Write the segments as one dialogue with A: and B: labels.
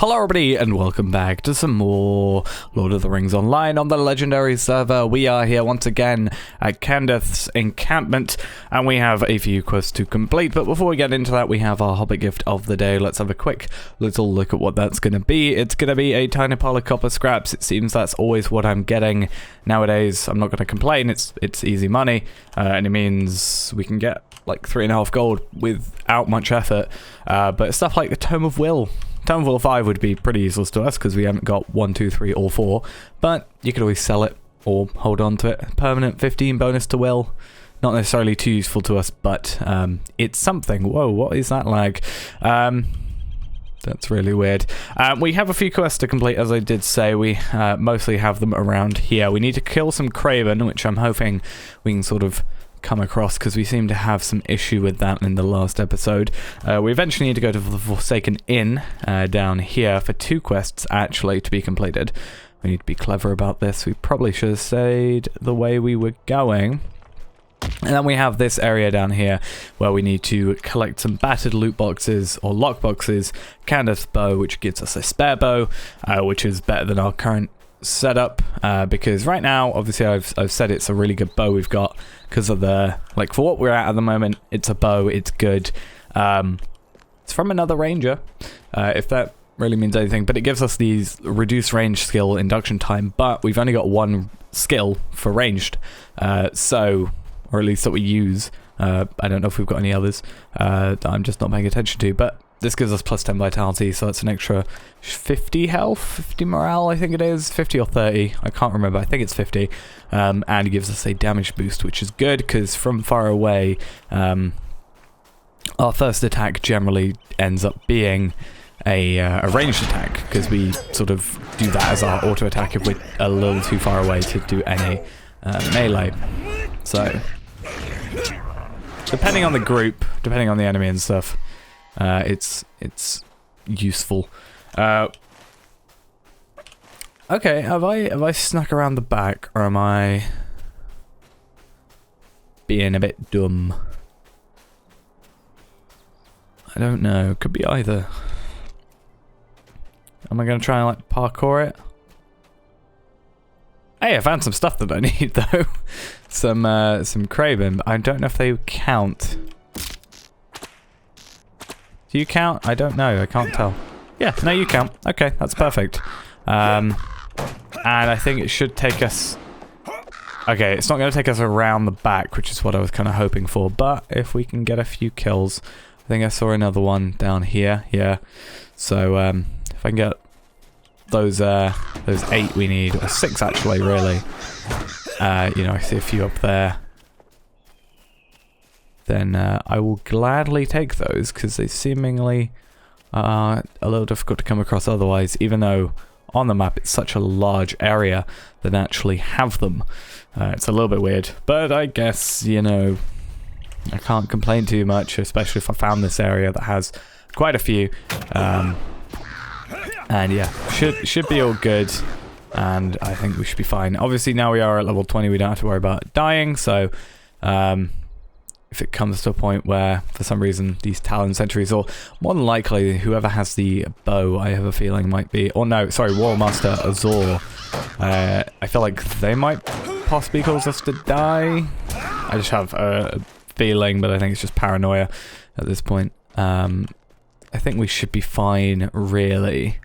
A: Hello everybody and welcome back to some more Lord of the Rings Online on the legendary server. We are here once again at Candaith's encampment and we have a few quests to complete, but before we get into that we have our Hobbit gift of the day. Let's have a quick little look at what that's going to be. It's going to be a tiny pile of copper scraps. It seems that's always what I'm getting nowadays. I'm not going to complain, it's easy money and it means we can get like 3.5 gold without much effort, but stuff like the Tome of Will 5 would be pretty useless to us because we haven't got 1, 2, 3 or 4, but you could always sell it or hold on to it. Permanent 15 bonus to will, not necessarily too useful to us, but it's something. Whoa, what is that lag? That's really weird. We have a few quests to complete, as I did say. We mostly have them around here. We need to kill some Craven, which I'm hoping we can sort of come across because we seem to have some issue with that in the last episode. We eventually need to go to the Forsaken Inn down here for 2 quests actually to be completed. We need to be clever about this. We probably should have stayed the way we were going. And then we have this area down here where we need to collect some battered loot boxes or lock boxes, Candaith's bow, which gives us a spare bow, which is better than our current setup, because right now obviously I've said it's a really good bow we've got because of the, like, for what we're at the moment, it's a bow, it's good. It's from another ranger, if that really means anything, but it gives us these reduced range skill induction time, but we've only got 1 skill for ranged, so, or at least that we use. I don't know if we've got any others that I'm just not paying attention to, but this gives us plus 10 vitality, so that's an extra 50 health, 50 morale, I think it is, 50 or 30, I can't remember, I think it's 50, and it gives us a damage boost, which is good, because from far away, our first attack generally ends up being a ranged attack, because we sort of do that as our auto attack if we're a little too far away to do any melee. So, depending on the group, depending on the enemy and stuff, it's useful. Okay, have I snuck around the back, or am I being a bit dumb? I don't know. Could be either. Am I going to try and like parkour it? Hey, I found some stuff that I need though. some Craven, but I don't know if they count. Do you count? I don't know. I can't tell. Yeah, no, you count. Okay, that's perfect. And I think it should take us... Okay, it's not going to take us around the back, which is what I was kind of hoping for. But if we can get a few kills... I think I saw another one down here. Yeah. So, if I can get those 8 we need, or 6 actually, really. You know, I see a few up there. Then I will gladly take those, because they seemingly are a little difficult to come across otherwise, even though on the map it's such a large area that actually have them. It's a little bit weird, but I guess, you know, I can't complain too much, especially if I found this area that has quite a few. And yeah, should be all good, and I think we should be fine. Obviously now we are at level 20, we don't have to worry about dying, so if it comes to a point where, for some reason, these Talon sentries, or more than likely, whoever has the bow, I have a feeling might be, or no, sorry, Warmaster Azor, I feel like they might possibly cause us to die. I just have a feeling, but I think it's just paranoia at this point. I think we should be fine, really.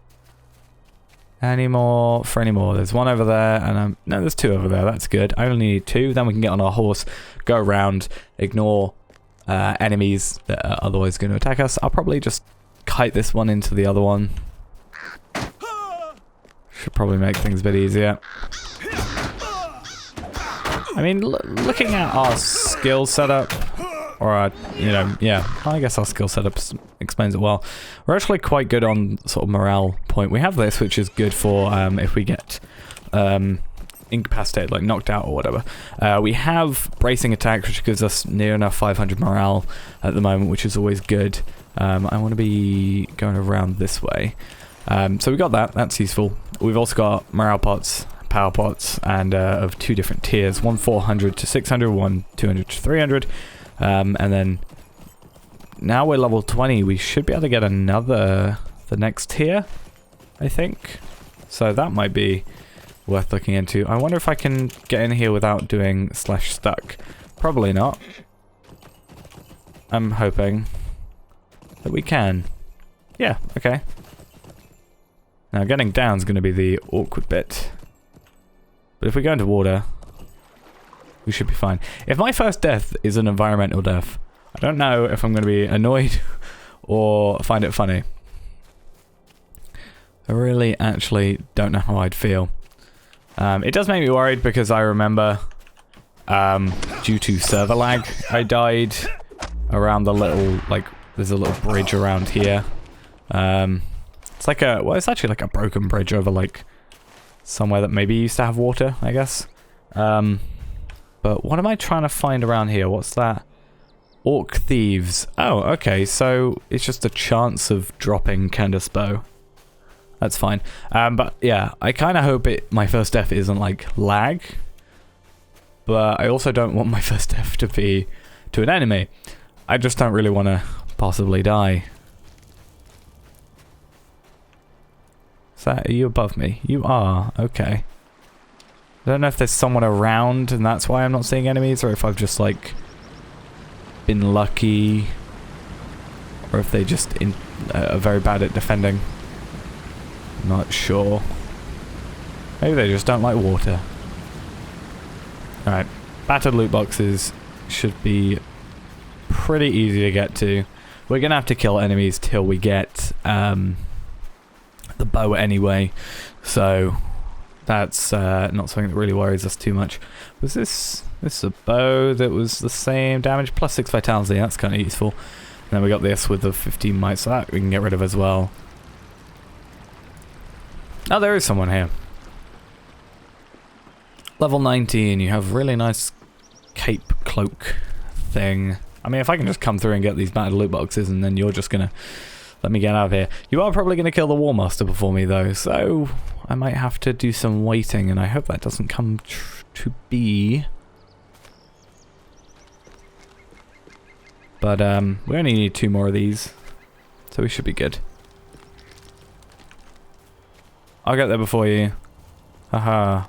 A: Any more? There's 1 over there, and no, there's 2 over there. That's good. I only need 2. Then we can get on our horse, go around, ignore enemies that are otherwise going to attack us. I'll probably just kite this one into the other one. Should probably make things a bit easier. I mean, looking at our skill setup, or our, you know, yeah, I guess our skill setup explains it well. We're actually quite good on sort of morale point. We have this, which is good for if we get incapacitated, like knocked out or whatever. We have bracing attack, which gives us near enough 500 morale at the moment, which is always good. I want to be going around this way. So we got that. That's useful. We've also got morale pots, power pots, and of 2 different tiers. One 400 to 600, one 200 to 300. And then now we're level 20, we should be able to get another, the next tier. I think. So that might be worth looking into. I wonder if I can get in here without doing /stuck. Probably not. I'm hoping that we can. Yeah, okay. Now getting down is going to be the awkward bit. But if we go into water, we should be fine. If my first death is an environmental death, I don't know if I'm going to be annoyed or find it funny. I really actually don't know how I'd feel. It does make me worried because I remember due to server lag, I died around the little, like, there's a little bridge around here. It's like a, well, it's actually like a broken bridge over, like, somewhere that maybe used to have water, I guess. But what am I trying to find around here? What's that? Orc thieves. Oh, okay, so it's just a chance of dropping Candaith's bow. That's fine. But yeah, I kind of hope my first death isn't like lag. But I also don't want my first death to be to an enemy. I just don't really want to possibly die. Are you above me? You are. Okay. I don't know if there's someone around and that's why I'm not seeing enemies, or if I've just like been lucky, or if they just are very bad at defending. Not sure. Maybe they just don't like water. Alright. Battered loot boxes should be pretty easy to get to. We're gonna have to kill enemies till we get the bow anyway, so that's not something that really worries us too much. Was this a bow that was the same damage plus 6 vitality? That's kind of useful. And then we got this with the 15 might, so that we can get rid of as well. Oh, there is someone here. Level 19, you have really nice cape cloak thing. I mean, if I can just come through and get these battered loot boxes and then you're just gonna let me get out of here. You are probably gonna kill the War Master before me though, so I might have to do some waiting, and I hope that doesn't come to be. But we only need 2 more of these, so we should be good. I'll get there before you. Haha.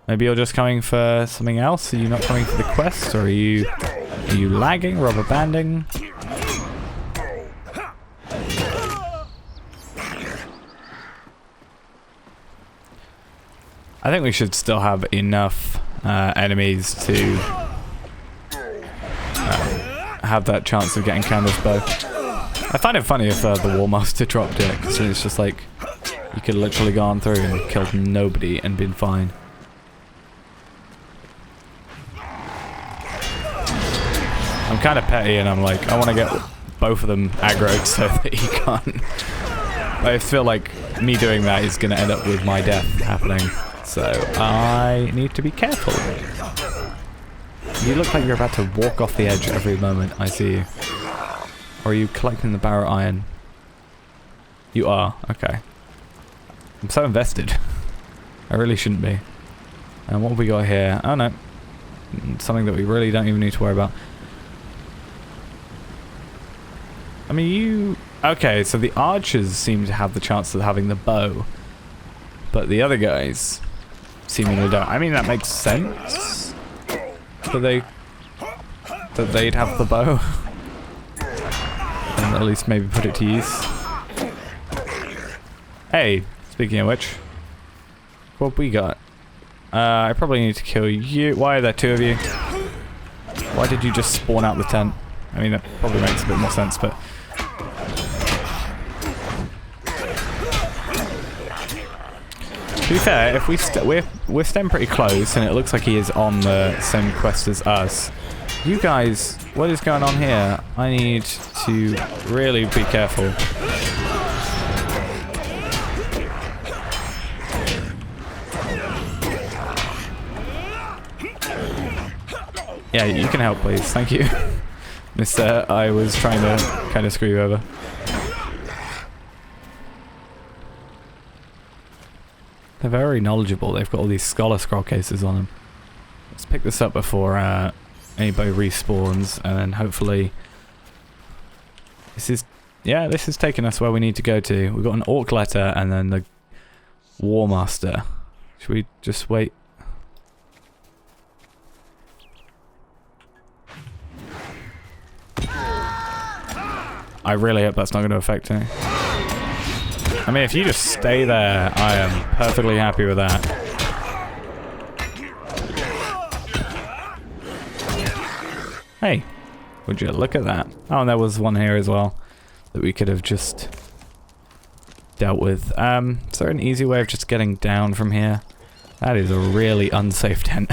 A: Maybe you're just coming for something else? Are you not coming for the quest? Or are you lagging, rubber banding? I think we should still have enough enemies to have that chance of getting Candaith's bow. I find it funny if the War Master dropped it, because it's just like you could literally gone through and killed nobody and been fine. I'm kind of petty and I'm like, I want to get both of them aggroed so that he can't. But I feel like me doing that is going to end up with my death happening. So I need to be careful. You look like you're about to walk off the edge every moment I see you. Or are you collecting the barrow iron? You are, okay. I'm so invested. I really shouldn't be. And what have we got here? Oh no. Something that we really don't even need to worry about. I mean, you... Okay, so the archers seem to have the chance of having the bow. But the other guys seemingly don't. I mean, that makes sense. That they'd have the bow. And at least maybe put it to use. Hey, speaking of which. What we got? I probably need to kill you. Why are there 2 of you? Why did you just spawn out the tent? I mean, that probably makes a bit more sense, but... To be fair, if we're staying pretty close, and it looks like he is on the same quest as us. You guys, what is going on here? I need to really be careful. Yeah, you can help, please. Thank you. Mister, I was trying to kind of screw you over. They're very knowledgeable. They've got all these scholar scroll cases on them. Let's pick this up before anybody respawns, and then hopefully... This is Yeah, this is taking us where we need to go to. We've got an orc letter and then the War Master. Should we just wait? I really hope that's not going to affect me. I mean, if you just stay there, I am perfectly happy with that. Hey, would you look at that? Oh, and there was one here as well that we could have just dealt with. Is there an easy way of just getting down from here? That is a really unsafe tent.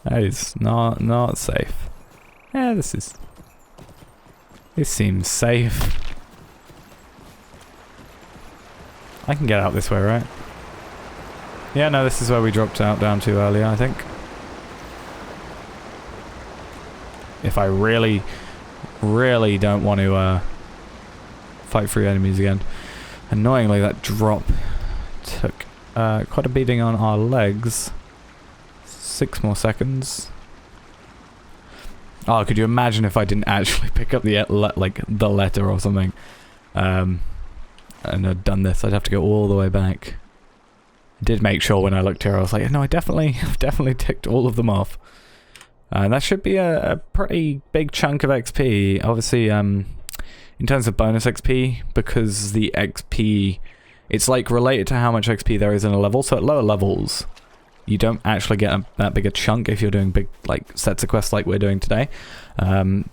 A: That is not safe. Yeah, this seems safe. I can get out this way, right? Yeah, no, this is where we dropped out down to earlier, I think. If I really don't want to fight through enemies again. Annoyingly, that drop took quite a beating on our legs. 6 more seconds. Oh, could you imagine if I didn't actually pick up the the letter or something, and had done this? I'd have to go all the way back. I did make sure when I looked here, I was like, no, I've definitely ticked all of them off. And that should be a pretty big chunk of XP. Obviously, in terms of bonus XP, because the XP, it's like related to how much XP there is in a level. So at lower levels, you don't actually get that big a chunk if you're doing big sets of quests like we're doing today.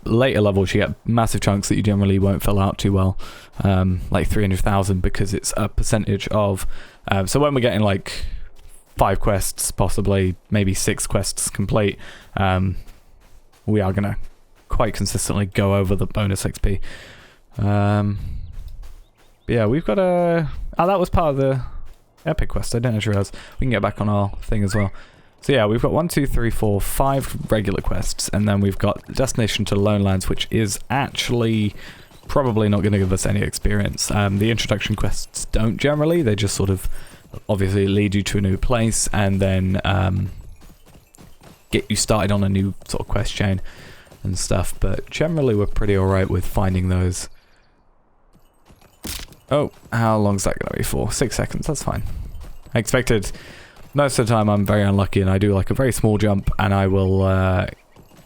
A: Later levels, you get massive chunks that you generally won't fill out too well, like 300,000, because it's a percentage of. So when we're getting 5 quests, possibly maybe 6 quests complete, we are gonna quite consistently go over the bonus XP. Yeah, we've got a. Oh, that was part of the epic quest. I didn't actually realize. We can get back on our thing as well. So yeah, we've got 1, 2, 3, 4, 5 regular quests, and then we've got Destination to Lone Lands, which is actually probably not going to give us any experience. The introduction quests don't generally. They just sort of obviously lead you to a new place and then get you started on a new sort of quest chain and stuff. But generally, we're pretty alright with finding those. Oh, how long's that going to be for? 6 seconds, that's fine. I expected, most of the time I'm very unlucky and I do a very small jump and I will,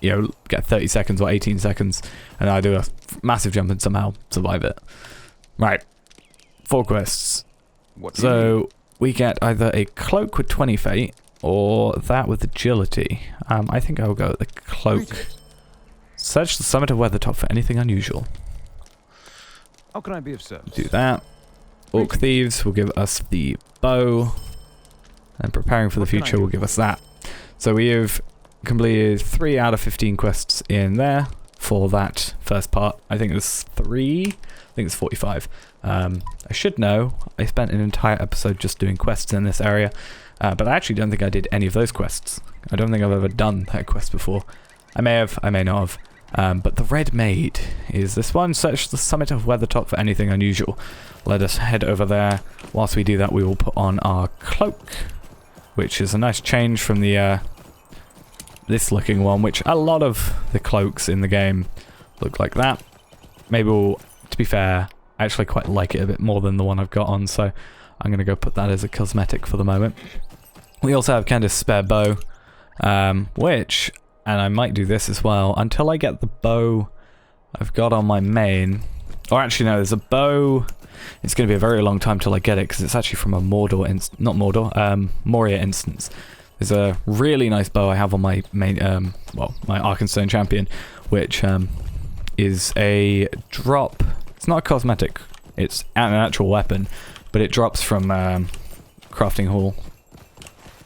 A: get 30 seconds or 18 seconds and I do a massive jump and somehow survive it. Right, 4 quests. So we get either a cloak with 20 fate or that with agility. I think I will go with the cloak. Search the summit of Weathertop for anything unusual.
B: How can I be of service?
A: Do that. Orc Thieves will give us the bow. And Preparing for the Future will give us that. So we have completed 3 out of 15 quests in there for that first part. I think there's 3. I think it's 45. I should know. I spent an entire episode just doing quests in this area. But I actually don't think I did any of those quests. I don't think I've ever done that quest before. I may have, I may not have. But the Red Maid is this one. Search the summit of Weathertop for anything unusual. Let us head over there. Whilst we do that, we will put on our cloak, which is a nice change from the this looking one, which a lot of the cloaks in the game look like that. Maybe we'll, to be fair, I actually quite like it a bit more than the one I've got on, so I'm going to go put that as a cosmetic for the moment. We also have Candaith's spare bow, which... and I might do this as well, until I get the bow I've got on my main. Or actually no, there's a bow. It's going to be a very long time till I get it, because it's actually from a Moria instance. There's a really nice bow I have on my main, my Degron Champion, which is a drop. It's not a cosmetic, it's an actual weapon, but it drops from Crafting Hall.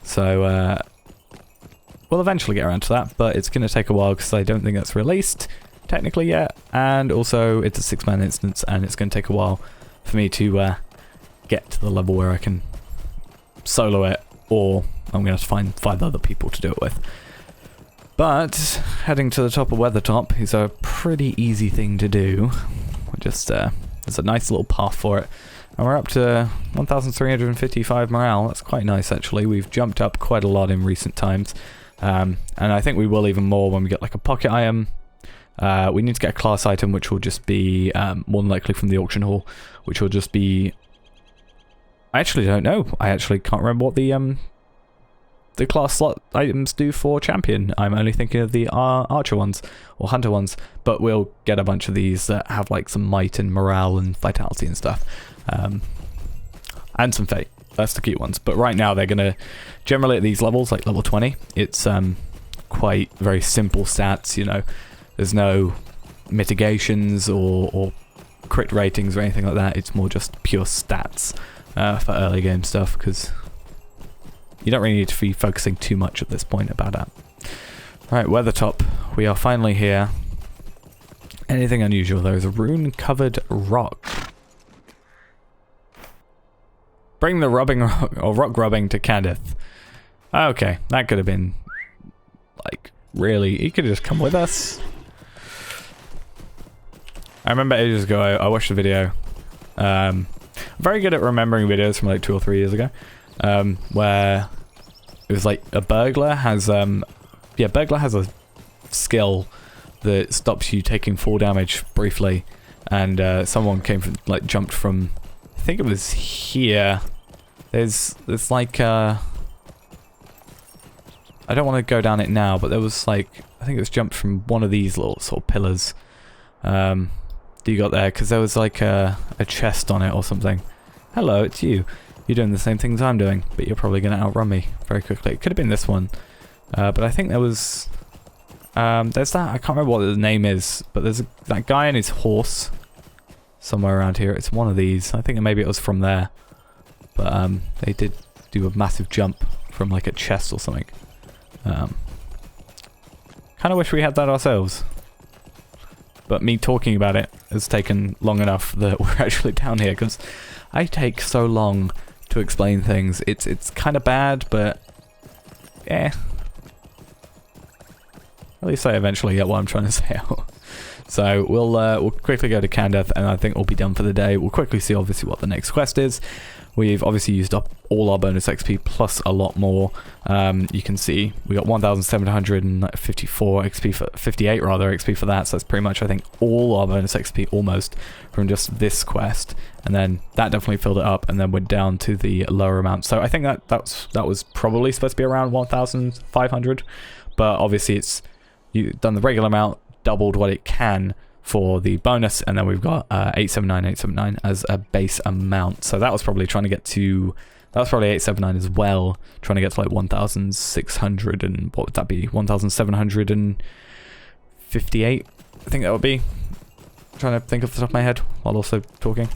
A: So, we'll eventually get around to that, but it's going to take a while because I don't think that's released technically yet, and also it's a 6-man instance and it's going to take a while for me to get to the level where I can solo it, or I'm going to have to find 5 other people to do it with. But heading to the top of Weathertop is a pretty easy thing to do. Just there's a nice little path for it. And we're up to 1,355 morale. That's quite nice actually. We've jumped up quite a lot in recent times. And I think we will even more when we get a pocket item. We need to get a class item, which will just be more than likely from the auction hall, which will just be... I actually don't know. I actually can't remember what the class slot items do for champion. I'm only thinking of the archer ones or hunter ones, but we'll get a bunch of these that have like some might and morale and vitality and stuff, and some fate. That's the cute ones. But right now they're gonna generally at these levels, like level 20, it's quite very simple stats. You know, there's no mitigations or crit ratings or anything like that. It's more just pure stats for early game stuff, because you don't really need to be focusing too much at this point about that. Right, Weathertop. We are finally here. Anything unusual? There is a rune-covered rock. Bring the rubbing rock, or rock rubbing to Candaith. Okay, that could have been, like, really... He could have just come with us. I remember ages ago, I watched a video. I'm very good at remembering videos from like 2 or 3 years ago. Where it was like a burglar has burglar has a skill that stops you taking full damage briefly, and someone came from, like, jumped from, I think it was here. There's like I don't want to go down it now, but there was like, I think it was jumped from one of these little sort of pillars that you got there, because there was like a chest on it or something. Hello, it's you. You're doing the same things I'm doing, but you're probably going to outrun me very quickly. It could have been this one. But I think there was... there's that, I can't remember what the name is, but there's that guy and his horse somewhere around here. It's one of these. I think maybe it was from there. But they did do a massive jump from like a chest or something. Kind of wish we had that ourselves. But me talking about it has taken long enough that we're actually down here, because I take so long to explain things. It's kind of bad, but yeah. At least I eventually get what I'm trying to say out. So we'll quickly go to Candaith, and I think we'll be done for the day. We'll quickly see obviously what the next quest is. We've obviously used up all our bonus XP plus a lot more. You can see we got 1,754 XP for 58 rather XP for that. So that's pretty much, I think, all our bonus XP almost from just this quest. And then that definitely filled it up, and then we're down to the lower amount. So I think that was probably supposed to be around 1,500, but obviously you've done the regular amount, doubled what it can for the bonus, and then we've got 879 as a base amount. So that was probably trying to get to, that was probably 879 as well, trying to get to like 1,600, and what would that be, 1,758 I think that would be. I'm trying to think off the top of my head while also talking.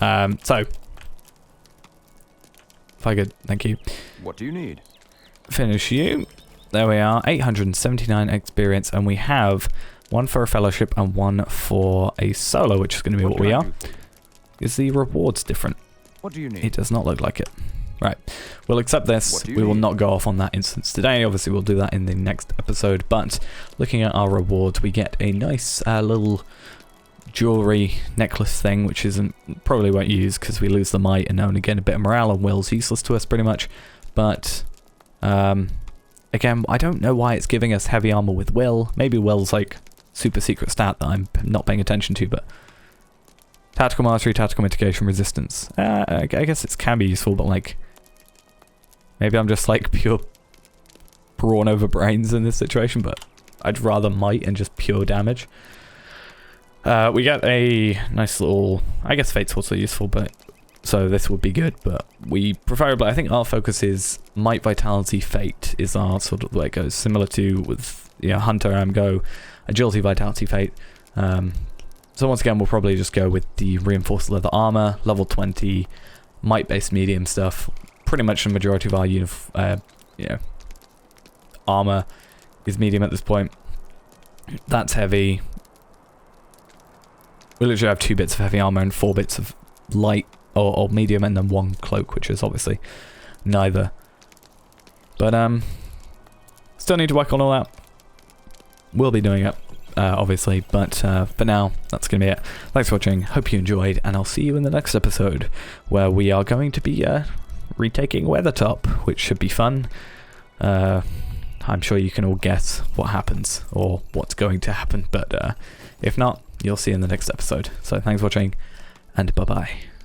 A: So if I could, thank you.
B: What do you need? Finish
A: you. There we are, 879 experience, and we have one for a fellowship and one for a solo, which is going to be what we are. Is the rewards different?
B: What do you need?
A: It does not look like it. Right, we'll accept this. We will not go off on that instance today. Obviously, we'll do that in the next episode. But looking at our rewards, we get a nice little jewelry necklace thing, which probably won't use because we lose the might and only gain a bit of morale, and will's useless to us pretty much. But again, I don't know why it's giving us heavy armor with will. Maybe will's like super secret stat that I'm not paying attention to, but tactical mastery, tactical mitigation, resistance. I guess it can be useful, but like maybe I'm just like pure brawn over brains in this situation, but I'd rather might and just pure damage. We get a nice little, I guess fate's also useful, but so this would be good, but we preferably, I think our focus is might, vitality, fate is our sort of way it goes, similar to with, you know, hunter, go agility, vitality, fate. So once again, we'll probably just go with the reinforced leather armor, level 20, might based medium stuff. Pretty much the majority of our armor is medium at this point. That's heavy. We literally have 2 bits of heavy armor and 4 bits of light or medium, and then 1 cloak, which is obviously neither. But still need to work on all that. We'll be doing it, obviously, but for now, that's going to be it. Thanks for watching, hope you enjoyed, and I'll see you in the next episode, where we are going to be retaking Weathertop, which should be fun. I'm sure you can all guess what happens, or what's going to happen, but if not, you'll see in the next episode. So thanks for watching, and bye-bye.